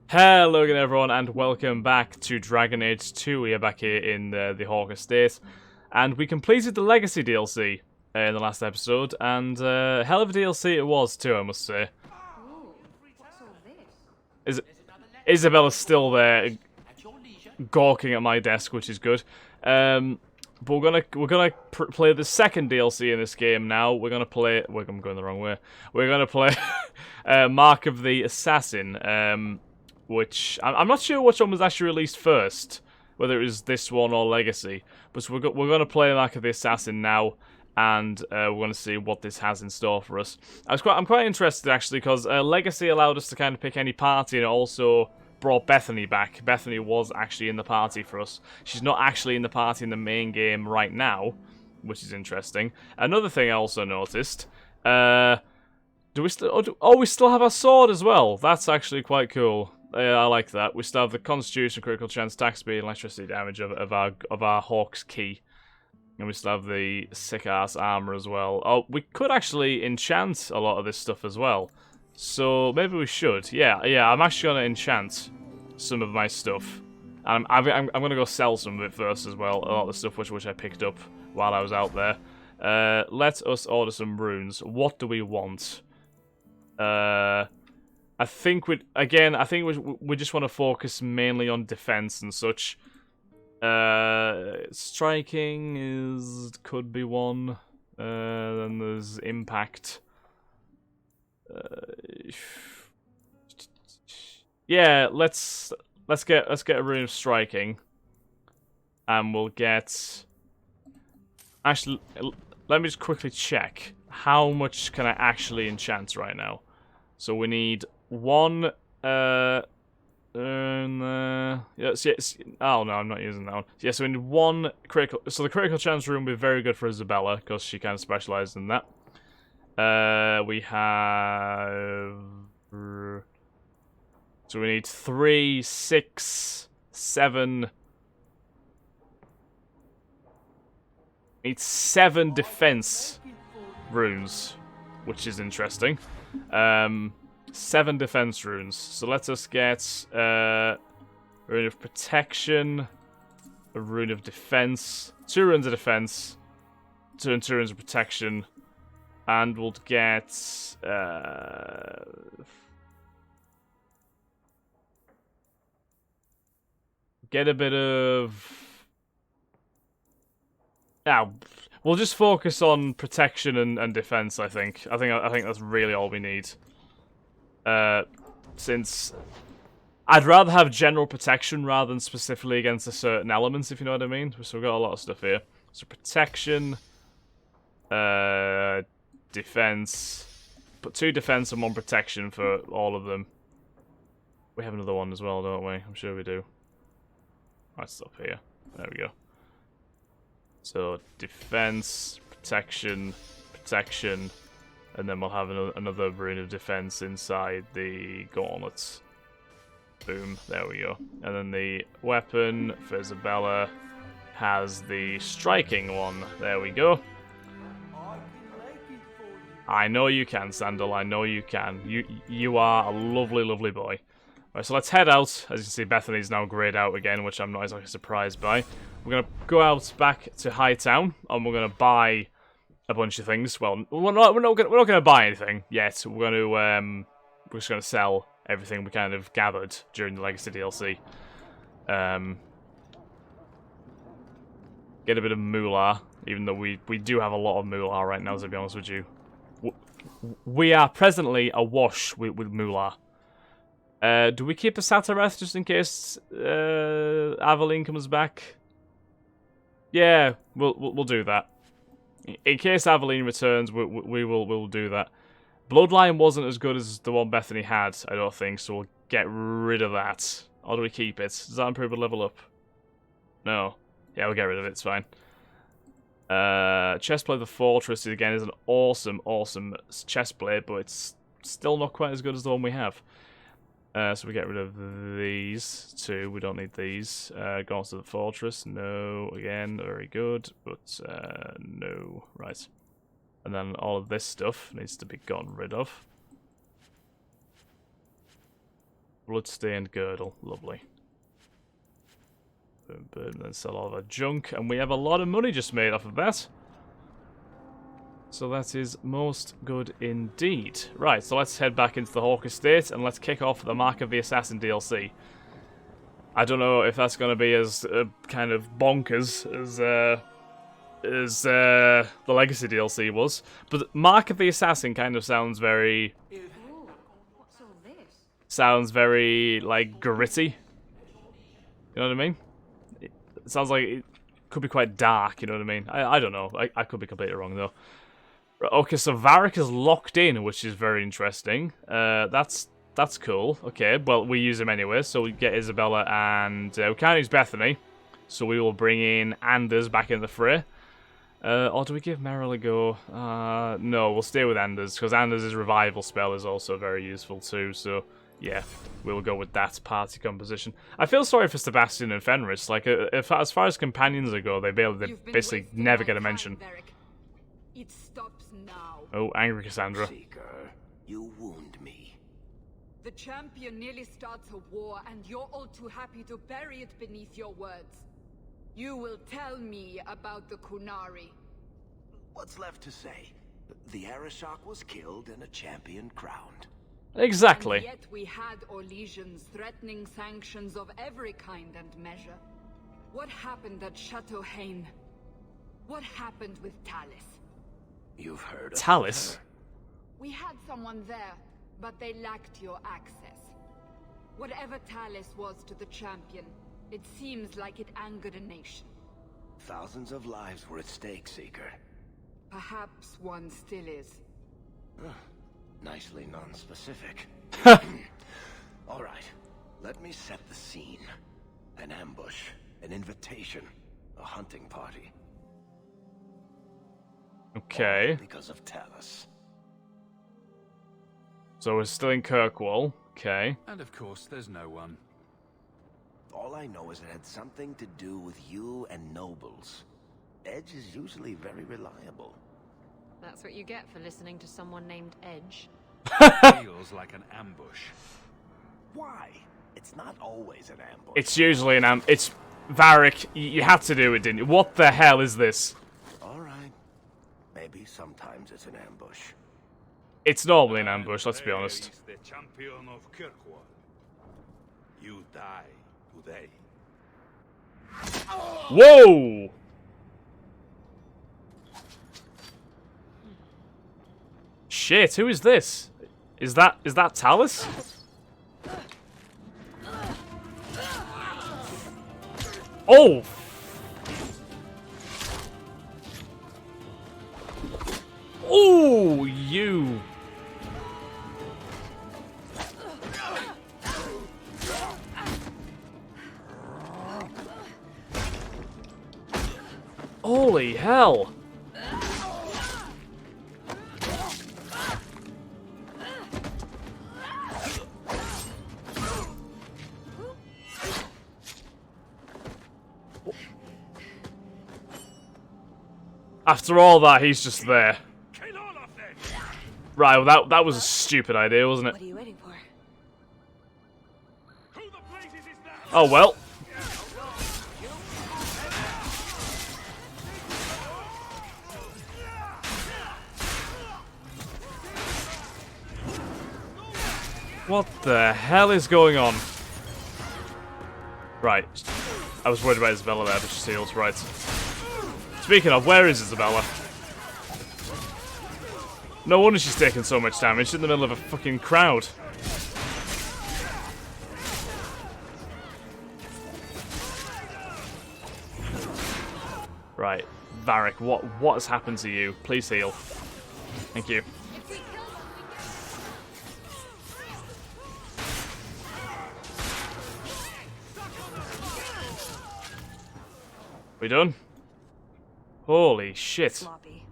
Hello again everyone and welcome back to Dragon Age 2. We are back here in the Hawk Estate. And we completed the Legacy DLC in the last episode. And hell of a DLC it was too, I must say. Isabella's still there, gawking at my desk, which is good. But we're gonna play the second DLC in this game now. We're gonna play. I'm going the wrong way. We're gonna play Mark of the Assassin. Which I'm not sure which one was actually released first, whether it was this one or Legacy. But we're going to play Mark of the Assassin now, and we're going to see what this has in store for us. I'm quite interested actually, because Legacy allowed us to kind of pick any party, and it also brought Bethany back. Bethany was actually in the party for us. She's not actually in the party in the main game right now, which is interesting. Another thing I also noticed. Do we still? Oh, we still have our sword as well. That's actually quite cool. I like that. We still have the Constitution, critical chance, attack speed, and electricity damage of our Hawk's key, and we still have the sick-ass armor as well. Oh, we could actually enchant a lot of this stuff as well. So maybe we should. Yeah. I'm actually gonna enchant some of my stuff, and I'm gonna go sell some of it first as well. A lot of the stuff which I picked up while I was out there. Let us order some runes. What do we want? I think we just want to focus mainly on defense and such. Striking could be one. Then there's impact. Yeah, let's get a rune of striking, and we'll get. Actually, let me just quickly check how much can I actually enchant right now. So we need one, yes. Oh no, I'm not using that one. Yeah, so we need one critical. So the critical chance rune will be very good for Isabella because she kind of specializes in that. We have. So we need 3, 6, 7. We need 7 defense runes, which is interesting. 7 defense runes. So let us get a rune of protection, a rune of defense, 2 runes of defense, 2 runes of protection, and we'll get a bit of. Now, we'll just focus on protection and defense. I think that's really all we need. Since I'd rather have general protection rather than specifically against a certain element, if you know what I mean. So we've got a lot of stuff here. So protection, defense. Put 2 defense and 1 protection for all of them. We have another one as well, don't we? I'm sure we do. Right, stop here. There we go. So defense, protection, and then we'll have another rune of defense inside the gauntlets. Boom, there we go. And then the weapon for Isabella has the striking one. There we go. I know you can, Sandal. I know you can. You are a lovely, lovely boy. Right, so let's head out. As you can see, Bethany's now grayed out again, which I'm not exactly surprised by. We're going to go out back to Hightown, and we're going to buy a bunch of things. Well, we're not going to buy anything yet. We're just going to sell everything we kind of gathered during the Legacy DLC. Get a bit of moolah, even though we do have a lot of moolah right now, to be honest with you. We are presently awash with moolah. Do we keep the Satareth just in case Aveline comes back? Yeah, we'll do that. In case Aveline returns, we'll do that. Bloodline wasn't as good as the one Bethany had, I don't think, so we'll get rid of that. Or do we keep it? Does that improve a level up? No. Yeah, we'll get rid of it, it's fine. Chestplate of the Fortress, again, is an awesome, awesome chestplate, but it's still not quite as good as the one we have. So we get rid of these 2. We don't need these. Gauntlets of the Fortress. No. Again, very good. But, no. Right. And then all of this stuff needs to be gotten rid of. Bloodstained girdle. Lovely. Boom, boom. Then sell all of our junk. And we have a lot of money just made off of that. So that is most good indeed. Right, so let's head back into the Hawk Estate and let's kick off the Mark of the Assassin DLC. I don't know if that's going to be as kind of bonkers as the Legacy DLC was, but Mark of the Assassin kind of sounds very... sounds very, like, gritty. You know what I mean? It sounds like it could be quite dark, you know what I mean? I don't know. I could be completely wrong, though. Okay, so Varric is locked in, which is very interesting. That's cool. Okay, well, we use him anyway, so we get Isabella and... we can't use Bethany, so we will bring in Anders back in the fray. Or do we give Meryl a go? No, we'll stay with Anders, because Anders' revival spell is also very useful too, so... yeah, we'll go with that party composition. I feel sorry for Sebastian and Fenris. Like, as far as companions go, they basically never get a mention. It stops now. Oh, angry Cassandra. Seeker, you wound me. The champion nearly starts a war, and you're all too happy to bury it beneath your words. You will tell me about the Kunari. What's left to say? The Arishok was killed and a champion crowned. Exactly. And yet we had Orlesians threatening sanctions of every kind and measure. What happened at Chateau Hain? What happened with Talus? You've heard of Talus? her? We had someone there, but they lacked your access. Whatever Talus was to the champion, it seems like it angered a nation. Thousands of lives were at stake, Seeker. Perhaps one still is. Nicely non-specific. All right, let me set the scene. An ambush, an invitation, a hunting party. Okay. All because of Talus. So we're still in Kirkwall. Okay. And of course, there's no one. All I know is it had something to do with you and nobles. Edge is usually very reliable. That's what you get for listening to someone named Edge. Feels like an ambush. Why? It's not always an ambush. It's usually an it's Varric, you had to do it, didn't you? What the hell is this? All right. Maybe sometimes it's an ambush. It's normally an ambush, let's be honest. The champion of Kirkwall. You die today. Whoa! Shit, who is this? Is that Talus? Oh! Oh, you! Holy hell! After all that, he's just there. Right, well, that was a stupid idea, wasn't it? What are you waiting for? Oh, well. What the hell is going on? Right. I was worried about Isabella there, but she heals. Right. Speaking of, where is Isabella? No wonder she's taking so much damage in the middle of a fucking crowd. Right. Varric, what has happened to you? Please heal. Thank you. We done? Holy shit. Sloppy.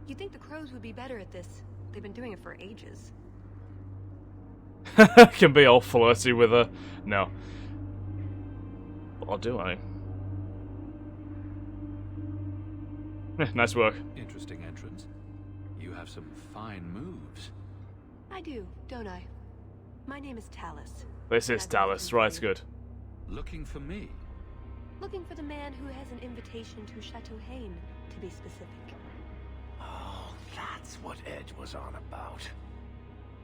You'd think the crows would be better at this. They've been doing it for ages. Can be all flirty with her. No. Or do I? Nice work. Interesting entrance. You have some fine moves. I do, don't I? My name is Talus. This is Talus, right, good. Looking for me? Looking for the man who has an invitation to Chateau Hain, to be specific. Oh, that's what Edge was on about.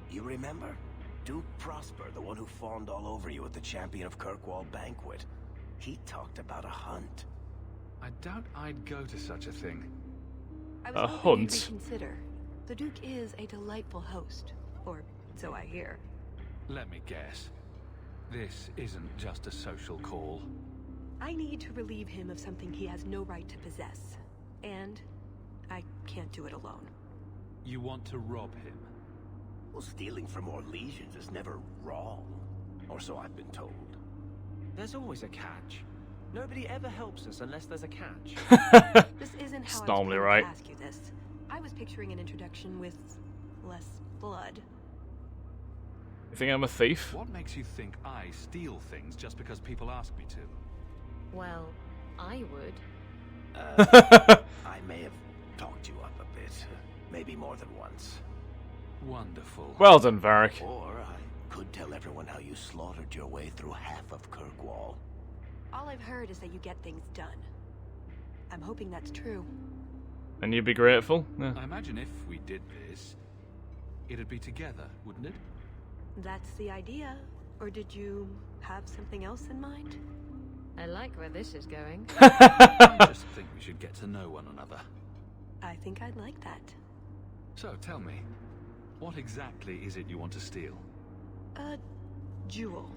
You remember? Duke Prosper, the one who fawned all over you at the Champion of Kirkwall banquet. He talked about a hunt. I doubt I'd go to such a thing. I A was hoping you'd hunt? reconsider. The Duke is a delightful host, or so I hear. Let me guess. This isn't just a social call. I need to relieve him of something he has no right to possess. And I can't do it alone. You want to rob him? Well, stealing from more legions is never wrong. Or so I've been told. There's always a catch. Nobody ever helps us unless there's a catch. This isn't how It's I was normally planning right. to ask you this. I was picturing an introduction with less blood. You think I'm a thief? What makes you think I steal things just because people ask me to? Well, I would. I may have talked you up a bit. Maybe more than once. Wonderful. Well done, Varric. Or I could tell everyone how you slaughtered your way through half of Kirkwall. All I've heard is that you get things done. I'm hoping that's true. And you'd be grateful? Yeah. I imagine if we did this, it'd be together, wouldn't it? That's the idea. Or did you have something else in mind? I like where this is going. I just think we should get to know one another. I think I'd like that. So tell me, what exactly is it you want to steal? A jewel.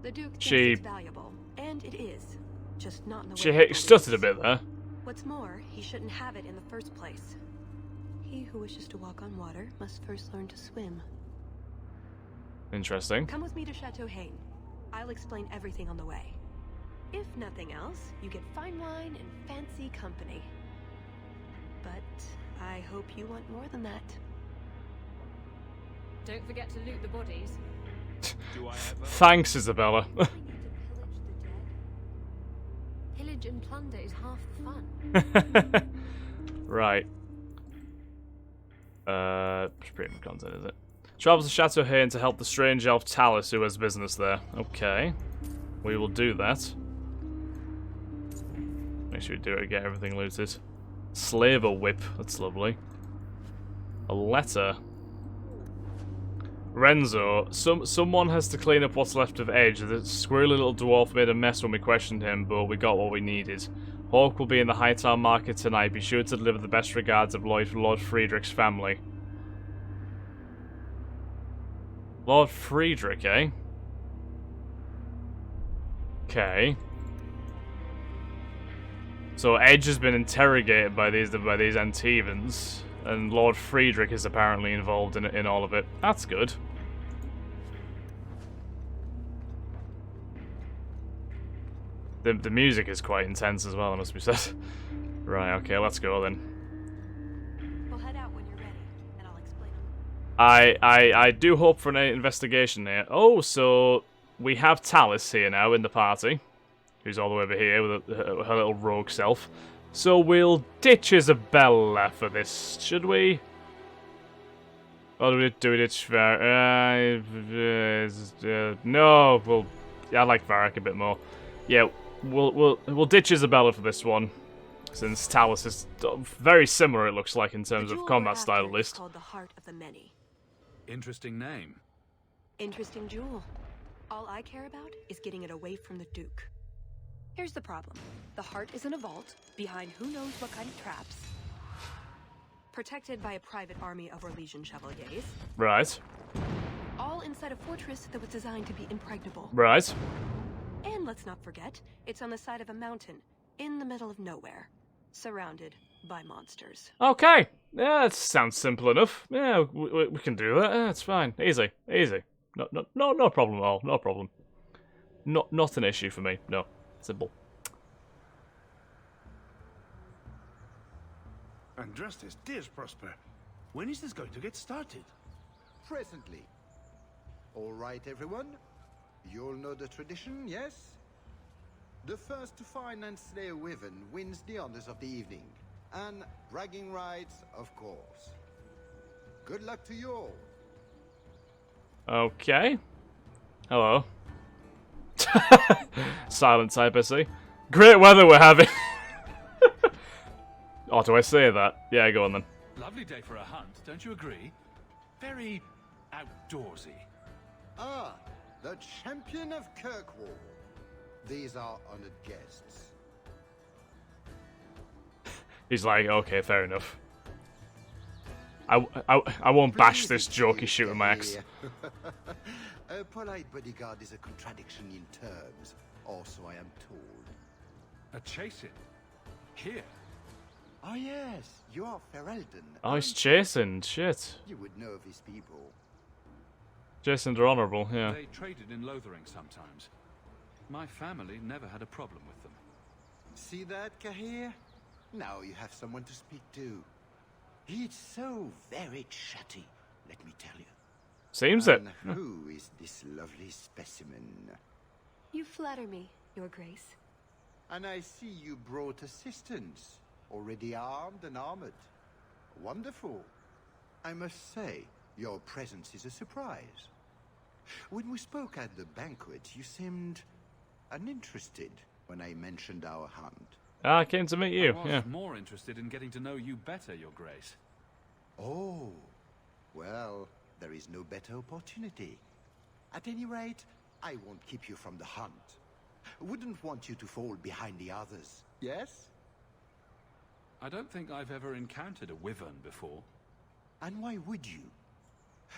The Duke thinks She- it's valuable, and it is. Just not in the way She he stuttered a believes. bit there. What's more, he shouldn't have it in the first place. He who wishes to walk on water must first learn to swim. Interesting. Come with me to Chateau Hain. I'll explain everything on the way. If nothing else, you get fine wine and fancy company. But I hope you want more than that. Don't forget to loot the bodies. Do I ever? Thanks, Isabella. We need to pillage the dead. Pillage and plunder is half the fun. Right. It's pretty much content, is it? Travels to Chateau Hain to help the strange elf Talus who has business there. Okay. We will do that. Make sure we do it to get everything looted. Slaver whip. That's lovely. A letter. Renzo, someone has to clean up what's left of Edge. The squirrely little dwarf made a mess when we questioned him, but we got what we needed. Hawk will be in the Hightown market tonight. Be sure to deliver the best regards of Lord Friedrich's family. Lord Friedrich, eh? Okay. So Edge has been interrogated by these Antevans, and Lord Friedrich is apparently involved in all of it. That's good. The music is quite intense as well, it must be said. Right, okay, let's go then. We'll head out when you're ready, and I'll explain them. I do hope for an investigation here. Oh, so we have Talus here now in the party, who's all the way over here with her little rogue self. So we'll ditch Isabella for this, should we? Or do we ditch Varric? No, I like Varric a bit more. Yeah, we'll ditch Isabella for this one, since Talus is very similar. It looks like in terms of combat style, at least. Called the Heart of the Many. Interesting name. Interesting jewel. All I care about is getting it away from the Duke. Here's the problem. The heart is in a vault, behind who knows what kind of traps. Protected by a private army of Orlesian chevaliers. Right. All inside a fortress that was designed to be impregnable. Right. And let's not forget, it's on the side of a mountain, in the middle of nowhere. Surrounded by monsters. Okay. Yeah, that sounds simple enough. Yeah, we can do that. Yeah, it's fine. Easy. Easy. No problem at all. No problem. Not an issue for me. No. Simple. And dressed as tears, Prosper. When is this going to get started? Presently. All right, everyone? You all know the tradition, yes? The first to find and slay a wyvern wins the honors of the evening. And bragging rights, of course. Good luck to you all. Okay. Hello. Silent type, I see. Great weather we're having. Oh, do I say that? Yeah, go on then. Lovely day for a hunt, don't you agree? Very outdoorsy. Ah, the champion of Kirkwall. These are honored guests. He's like, okay, fair enough. I won't bash this jokey shoot with my axe. A polite bodyguard is a contradiction in terms, also I am told. A chasing? Here? Oh yes, you are Ferelden. Oh, he's chasing. Shit. You would know these people. Jason's are honourable, yeah. They traded in Lothering sometimes. My family never had a problem with them. See that, Kahir? Now you have someone to speak to. He's so very chatty, let me tell you. Seems it. And who is this lovely specimen? You flatter me, Your Grace. And I see you brought assistance. Already armed and armored. Wonderful. I must say, your presence is a surprise. When we spoke at the banquet, you seemed uninterested when I mentioned our hunt. Ah, I came to meet you, I was yeah. more interested in getting to know you better, Your Grace. Oh, well, there is no better opportunity. At any rate, I won't keep you from the hunt. Wouldn't want you to fall behind the others, yes? I don't think I've ever encountered a wyvern before. And why would you?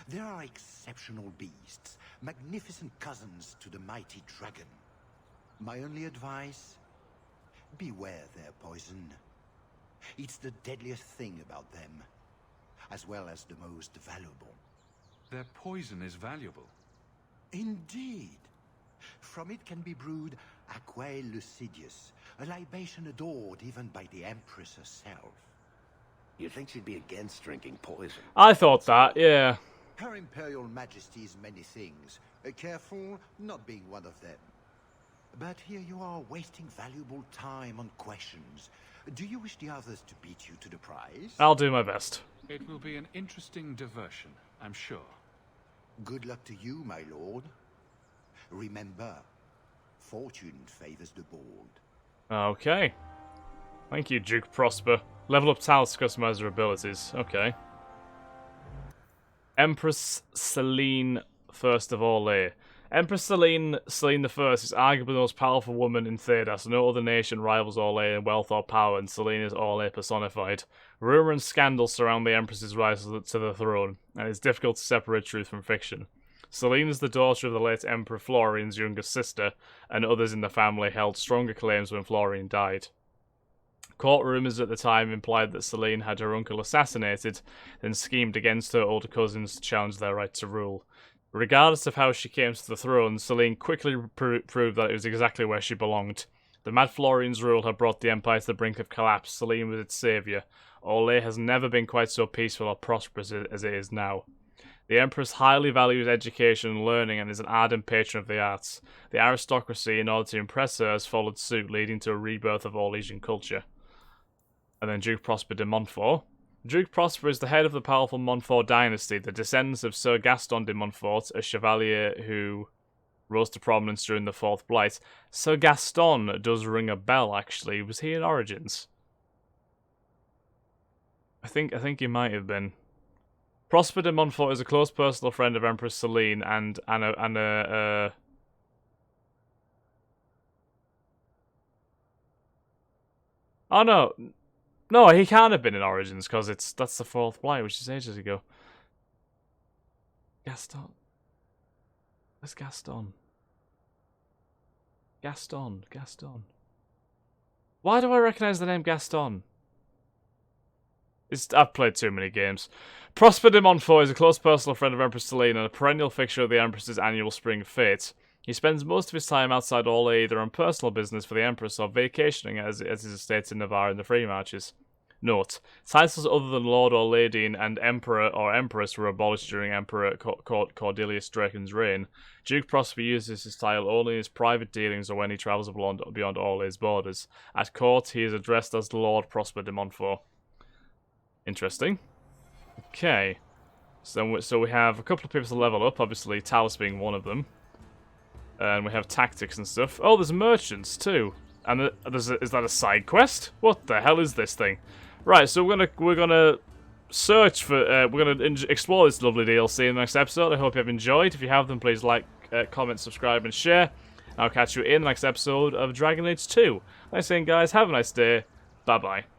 There are exceptional beasts, magnificent cousins to the mighty dragon. My only advice? Beware their poison. It's the deadliest thing about them, as well as the most valuable. Their poison is valuable. Indeed. From it can be brewed Aquae Lucidius, a libation adored even by the Empress herself. You'd think she'd be against drinking poison. I thought that, yeah. Her Imperial Majesty's many things. Careful not being one of them. But here you are wasting valuable time on questions. Do you wish the others to beat you to the prize? I'll do my best. It will be an interesting diversion, I'm sure. Good luck to you, my lord. Remember, fortune favors the bold. Okay. Thank you, Duke Prosper. Level up talents to customize their abilities. Okay. Empress Selene, first of all, Empress Selene the First is arguably the most powerful woman in Thedas. No other nation rivals Orlais in wealth or power, and Selene is Orlais personified. Rumor and scandal surround the Empress's rise to the throne, and it's difficult to separate truth from fiction. Selene is the daughter of the late Emperor Florian's younger sister, and others in the family held stronger claims when Florian died. Court rumours at the time implied that Selene had her uncle assassinated, then schemed against her older cousins to challenge their right to rule. Regardless of how she came to the throne, Selene quickly proved that it was exactly where she belonged. The Mad Florian's rule had brought the Empire to the brink of collapse. Selene was its saviour. Orlais has never been quite so peaceful or prosperous as it is now. The Empress highly values education and learning and is an ardent patron of the arts. The aristocracy, in order to impress her, has followed suit, leading to a rebirth of Orlesian culture. And then Duke Prosper de Montfort. Duke Prosper is the head of the powerful Montfort dynasty, the descendants of Sir Gaston de Montfort, a chevalier who rose to prominence during the Fourth Blight. Sir Gaston does ring a bell, actually. Was he in Origins? I think he might have been. Prosper de Montfort is a close personal friend of Empress Selene and Oh no. No, he can't have been in Origins because that's the Fourth Blight, which is ages ago. Gaston. Where's Gaston? Gaston. Why do I recognise the name Gaston? I've played too many games. Prosper de Montfort is a close personal friend of Empress Selene and a perennial fixture of the Empress's annual spring fete. He spends most of his time outside Orlais either on personal business for the Empress or vacationing at his estates in Navarre in the Free Marches. Note, titles other than Lord or Lady and Emperor or Empress were abolished during Emperor Cordelius Dracon's reign. Duke Prosper uses his title only in his private dealings or when he travels beyond Orlais' borders. At court, he is addressed as Lord Prosper de Montfort. Interesting. Okay. So we have a couple of people to level up, obviously Talus being one of them. And we have tactics and stuff. Oh, there's merchants too. And is that a side quest? What the hell is this thing? Right, so we're gonna search for we're gonna explore this lovely DLC in the next episode. I hope you have enjoyed. If you have, then please like, comment, subscribe, and share. I'll catch you in the next episode of Dragon Age 2. Thanks again, guys. Have a nice day. Bye bye.